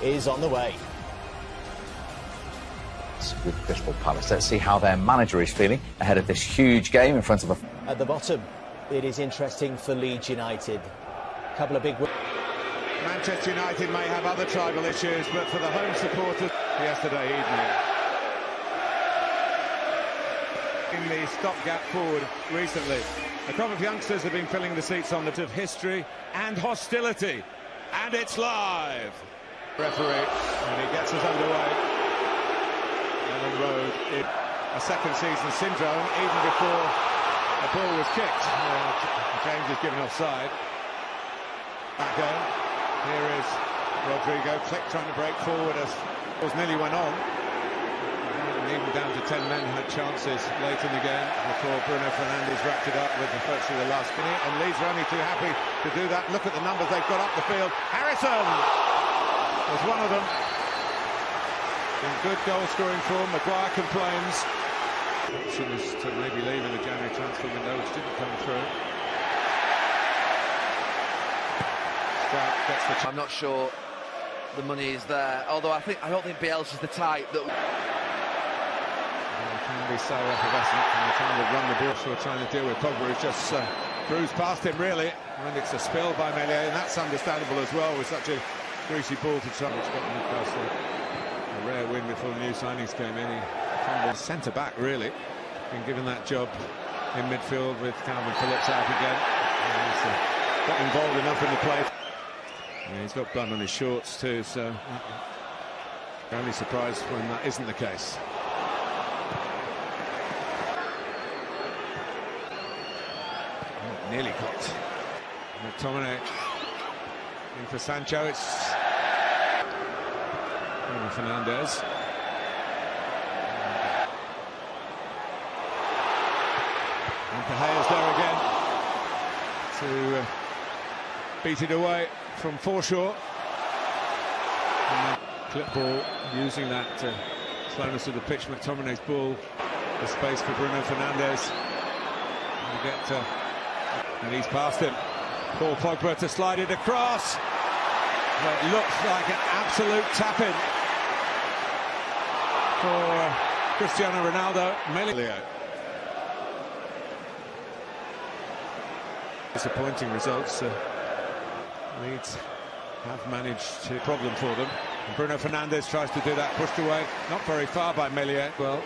is on the way. With Crystal Palace. Let's see how their manager is feeling ahead of this huge game in front of a... At the bottom, it is interesting for Leeds United. A couple of big... Manchester United may have other tribal issues, but for the home supporters yesterday evening, in the stopgap forward recently, a crop of youngsters have been filling the seats on the of history and hostility, and it's live. Referee, and he gets us underway. Ellen Road in a second season syndrome, even before the ball was kicked. James is given offside. Back home. Here is Rodrigo, Click trying to break forward as it nearly went on. And even down to 10 men had chances late in the game before Bruno Fernandes wrapped it up with virtually the last minute. And Leeds are only too happy to do that. Look at the numbers they've got up the field. Harrison was one of them. In good goal-scoring form, Maguire complains. Option is to maybe leave in the January transfer window, which didn't come through. Strout gets the... I'm not sure the money is there, although I don't think Bielsa's the type that... It can be so effervescent from the time they run the ball, so we're trying to deal with Pogba, who's just cruised past him, really. And it's a spill by Meslier, and that's understandable as well, with such a greasy ball to try. Which got Newcastle a rare win before the new signings came in. He fumbled centre-back, really. Been given that job in midfield with Calvin Phillips out again. And he's got involved enough in the play. And he's got blood on his shorts too, so you're only surprised when that isn't the case. Oh, nearly got McTominay in for Sancho. It's Bruno Fernandes. And Cahilla's there again to beat it away from foreshore. And clip ball, using that slowness of the pitch. McTominay's ball, the space for Bruno Fernandes. And he's past him. Paul Pogba to slide it across. It looks like an absolute tap-in for Cristiano Ronaldo. Meslier. Disappointing results. Leeds have managed to problem for them. And Bruno Fernandes tries to do that, pushed away, not very far by Meslier. Well,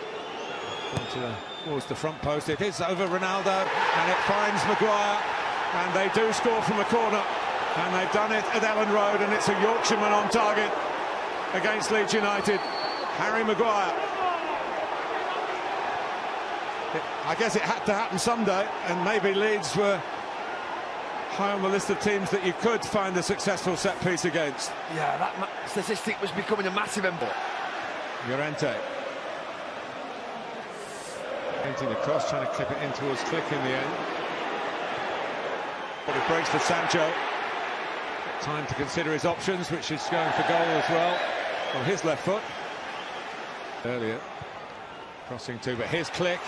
towards the front post. It is over Ronaldo, and it finds Maguire, and they do score from a corner. And they've done it at Ellen Road, and it's a Yorkshireman on target against Leeds United. Harry Maguire. I guess it had to happen someday, and maybe Leeds were high on the list of teams that you could find a successful set piece against. Yeah, that statistic was becoming a massive impact. Llorente. Painting the cross, trying to clip it in towards Click in the end. But it breaks for Sancho. Time to consider his options, which is going for goal as well on his left foot. Earlier, crossing too, but here's Click.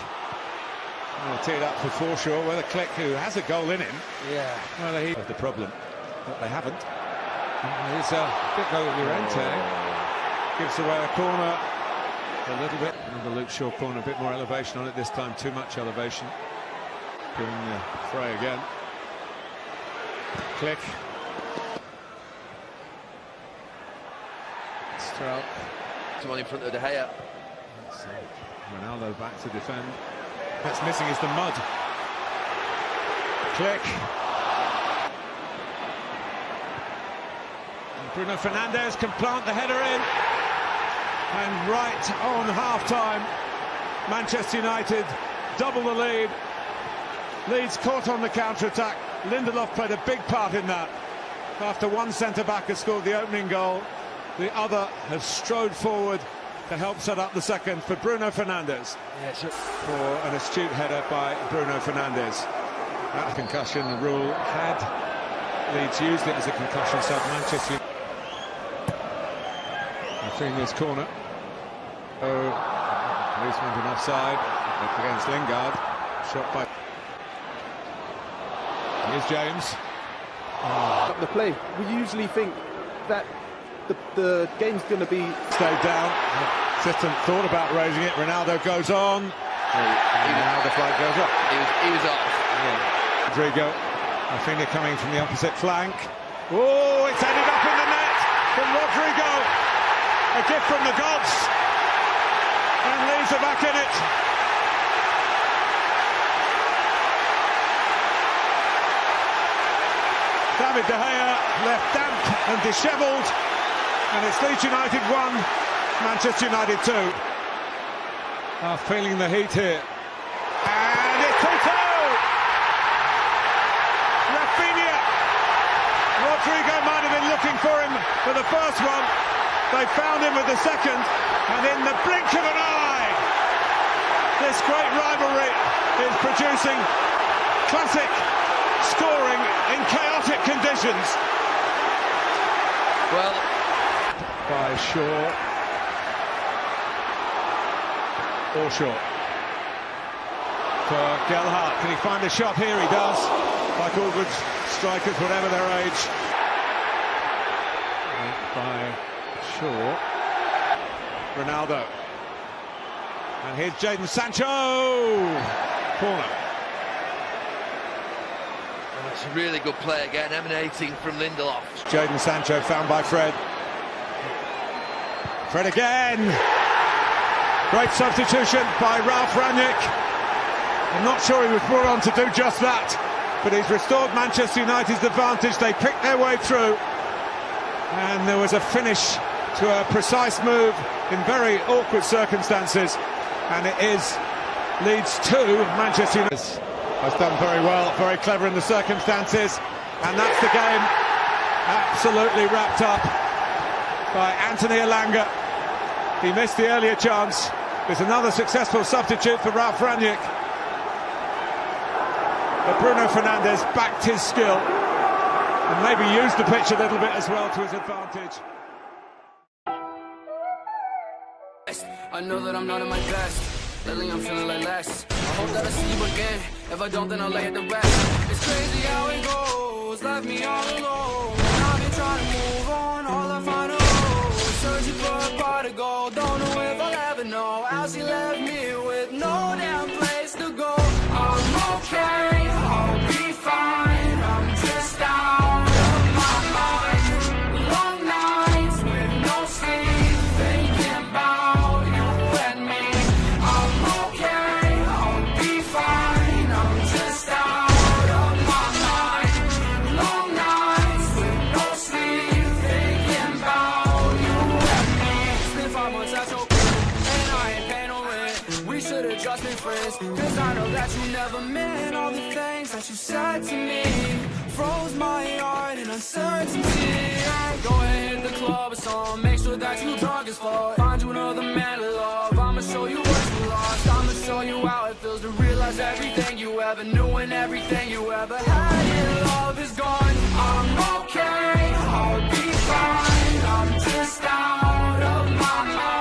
Oh, teed up for Forshaw. Whether Click, who has a goal in him, whether he... the problem, but they haven't. Here's a bit goal at Llorente. Gives away a corner a little bit. Another Luke Shaw corner, a bit more elevation on it this time. Too much elevation. Giving the fray again. Click. Strout. Someone in front of De Gea. Ronaldo back to defend. That's missing is the mud. Click. And Bruno Fernandes can plant the header in. And right on half-time, Manchester United double the lead. Leeds caught on the counter-attack. Lindelof played a big part in that. After one centre-back has scored the opening goal, the other has strode forward to help set up the second for Bruno Fernandes. Yes, for an astute header by Bruno Fernandes. That concussion rule had Leeds used it as a concussion sub. Manchester Rafinha's corner. Oh, Leeds went in offside against Lingard. Shot by... Here's James. The play. We usually think that the game's going to be... Stayed down. Assistant thought about raising it. Ronaldo goes on. Now the flag goes up. He was off. Yeah. Rodrigo. Rafinha coming from the opposite flank. Oh, it's ended up in the net from Rodrigo. A gift from the gods. And Leeds are back in it. David De Gea left damp and dishevelled, and it's Leeds United 1, Manchester United 2. Feeling the heat here. And it's 2-2! Rafinha! Rodrigo might have been looking for him for the first one. They found him with the second, and in the blink of an eye, this great rivalry is producing classic scoring in chaotic conditions. Well, by Shaw. Or Shaw. For Gelhardt, can he find a shot here? He does. Like all good strikers, whatever their age. By Shaw. Ronaldo. And here's Jadon Sancho. Corner. it's a really good play again, emanating from Lindelof. Jadon Sancho found by Fred. Fred again. Great substitution by Ralf Rangnick. I'm not sure he was brought on to do just that, but he's restored Manchester United's advantage. They picked their way through, and there was a finish to a precise move in very awkward circumstances, and it is Leeds 2, Manchester United has done very well, very clever in the circumstances, and that's the game absolutely wrapped up by Anthony Elanga. He missed the earlier chance. There's another successful substitute for Ralf Rangnick. But Bruno Fernandes backed his skill and maybe used the pitch a little bit as well to his advantage. I know that I'm not at my best. Lately I'm feeling like less. I hope that I see you again. If I don't, then I'll lay at the rest. It's crazy how it goes. Left me all alone. I've been trying to move on. All I find is searching for a pot to go. Don't know if I'll ever know how she left me with no damn place to go. I'm okay. I'll be fine. I'm just out of my mind. Long nights with no sleep, thinking about you and me. I'm okay. I'll be fine. I'm just out of my mind. Long nights with no sleep, thinking about you and me. It's been 5 months, that's okay, and I ain't paying no rent. We should've just been friends, cause I know that you never meant all the things that you said to me. Froze my heart in uncertainty. Go ahead, hit the club or something. Make sure that you drunk as fuck. Find you another man to love. I'ma show you what you lost. I'ma show you how it feels to realize everything you ever knew and everything you ever had in love is gone. I'm okay, I'll be fine. I'm just out of my mind.